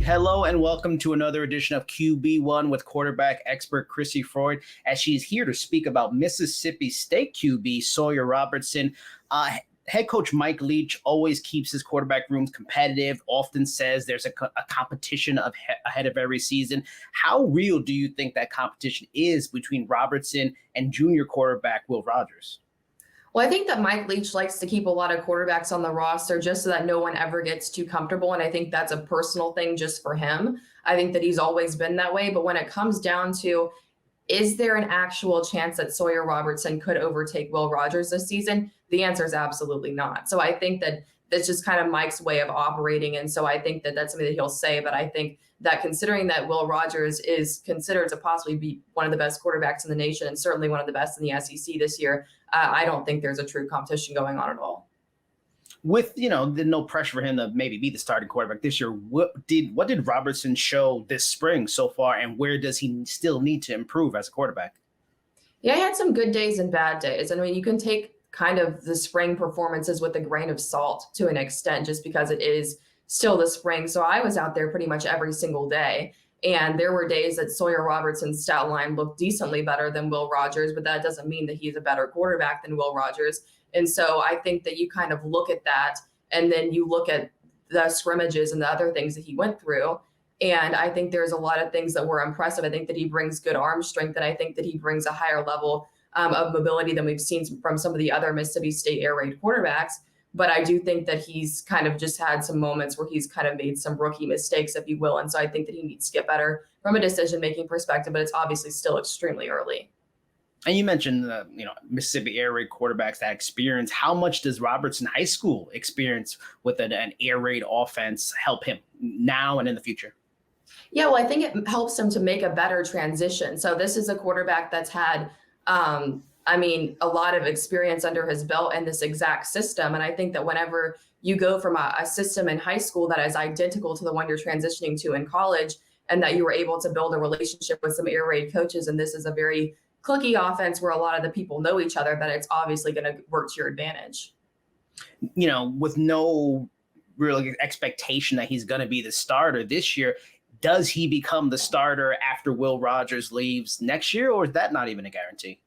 Hello and welcome to another edition of QB1 with quarterback expert Crissy Froyd, as she's here to speak about Mississippi State QB Sawyer Robertson. Head coach Mike Leach always keeps his quarterback rooms competitive, often says there's a competition ahead of every season. How real do you think that competition is between Robertson and junior quarterback Will Rogers? Well, I think that Mike Leach likes to keep a lot of quarterbacks on the roster just so that no one ever gets too comfortable. And I think that's a personal thing just for him. I think that he's always been that way. But when it comes down to, is there an actual chance that Sawyer Robertson could overtake Will Rogers this season? The answer is absolutely not. So I think that that's just kind of Mike's way of operating. And so I think that that's something that he'll say. But I think that considering that Will Rogers is considered to possibly be one of the best quarterbacks in the nation and certainly one of the best in the SEC this year, I don't think there's a true competition going on at all. With, the no pressure for him to maybe be the starting quarterback this year, what did Robertson show this spring so far, and where does he still need to improve as a quarterback? Yeah, he had some good days and bad days. I mean, you can take kind of the spring performances with a grain of salt to an extent, just because it is still the spring. So I was out there pretty much every single day. And there were days that Sawyer Robertson's stat line looked decently better than Will Rogers, but that doesn't mean that he's a better quarterback than Will Rogers. And so I think that you kind of look at that and then you look at the scrimmages and the other things that he went through. And I think there's a lot of things that were impressive. I think that he brings good arm strength, and I think that he brings a higher level of mobility than we've seen from some of the other Mississippi State air raid quarterbacks. But I do think that he's kind of just had some moments where he's kind of made some rookie mistakes, if you will. And so I think that he needs to get better from a decision-making perspective, but it's obviously still extremely early. And you mentioned, Mississippi air raid quarterbacks, that experience. How much does Robertson high school experience with an air raid offense help him now and in the future? Yeah, well, I think it helps him to make a better transition. So this is a quarterback that's had a lot of experience under his belt in this exact system. And I think that whenever you go from a system in high school that is identical to the one you're transitioning to in college, and that you were able to build a relationship with some air raid coaches, and this is a very cliquey offense where a lot of the people know each other, that it's obviously going to work to your advantage. With no real expectation that he's going to be the starter this year, does he become the starter after Will Rogers leaves next year, or is that not even a guarantee?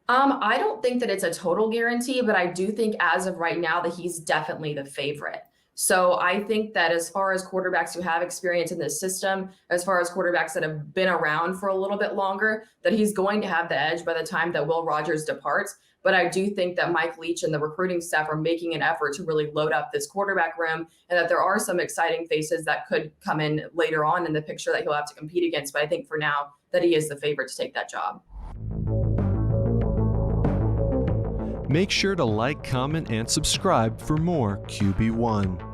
I don't think that it's a total guarantee, but I do think as of right now that he's definitely the favorite. So I think that as far as quarterbacks who have experience in this system, as far as quarterbacks that have been around for a little bit longer, that he's going to have the edge by the time that Will Rogers departs. But I do think that Mike Leach and the recruiting staff are making an effort to really load up this quarterback room, and that there are some exciting faces that could come in later on in the picture that he'll have to compete against. But I think for now that he is the favorite to take that job. Make sure to like, comment, and subscribe for more QB1.